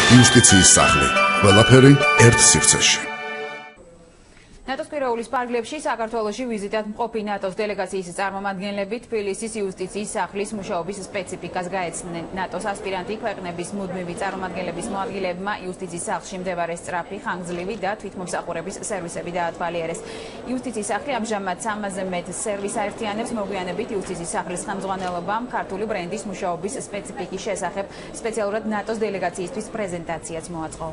იუსტიციის სახლი. ყველაფერი ერთ სივრცეში. ნატოს პირაულის პარკლებში საქართველოში ვიზიტად მყოფი ნატოს დელეგაციის წარმომადგენლები თბილისის იუსტიციის სახლის მუშაობის სპეციფიკას გაეცნენ. ნატოს ასპირანტი ქვეყნების მუდმივი წარმომადგენლების მოადგილებმა იუსტიციის სახლში მდებარე სწრაფი, ხანგრძლივი და თვითმომსახურების სერვისები დაათვალიერეს. იუსტიციის სახლი ამჟამად 300-ზე მეტ სერვისს აერთიანებს. მოგვიანებით იუსტიციის სახლის ხელმძღვანელობამ ქართული ბრენდის მუშაობის სპეციფიკის შესახებ სპეციალურად ნატოს დელეგაციისთვის პრეზენტაციაც მოაწყო.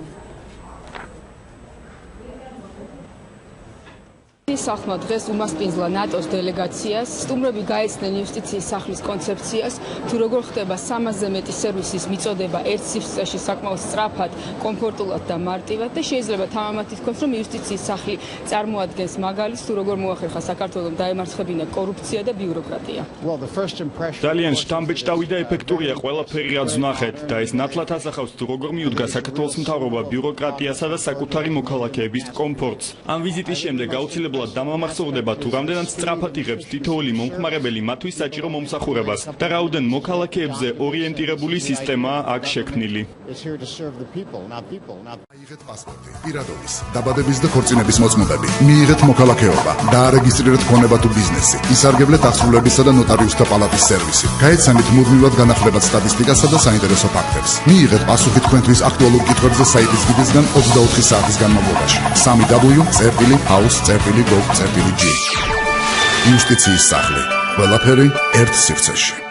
სახლმა დღეს უმასპინძლა ნატოს დელეგაციას, სტუმრები გაეცნენ იუსტიციის სახლის კონცეფციას, თუ როგორ ხდება 300-ზე მეტი სერვისის მიწოდება ერთ სივრცეში საკმაოდ სწრაფად, კომფორტულად და მარტივად და შეიძლება თამამად ითქვას, რომ იუსტიციის სახლი წარმოადგენს მაგალითს, თუ როგორ მოახერხა საქართველოს დაემარცხებინა კორუფცია და ბიუროკრატია. ძალიან შთამბეჭდავი და ეფექტურია ყველაფერი, რაც ვნახეთ და ეს ნათლად ასახავს, თუ როგორ მიუდგა საქართველოს მთავრობა ბიუროკრატიასა და საკუთარი მოქალაქეების კომფორტს. ამ ვიზიტის შემდეგ აუცილებლად დამამახსოვრდება თუ რამდენად სწრაფად იღებს თითოეული მომხმარებელი მათთვის საჭირო მომსახურებას და რაოდენ მოქალაქეებზე ორიენტირებული სისტემაა აქ შექმნილი. მიიღეთ პასპორტი, პირადობის, დაბადების და ქორწინების მოწმობები, მიიღეთ მოქალაქეობა, დაარეგისტრირეთ ქონება თუ ბიზნესი, ისარგებლეთ აღსრულებისა და ნოტარიუსთა პალატის სერვისი, გაეცანით მუდმივად განახლებად სტატისტიკასა და საინტერესო ფაქტებს, მიიღეთ პასუხი თქვენთვის აქტუალურ კითხვებზე საიტის გიდისგან 24 საათის განმავლობაში. www.house.gov.g იუსტიციის სახლი. ყველაფერი ერთ სივრცეში.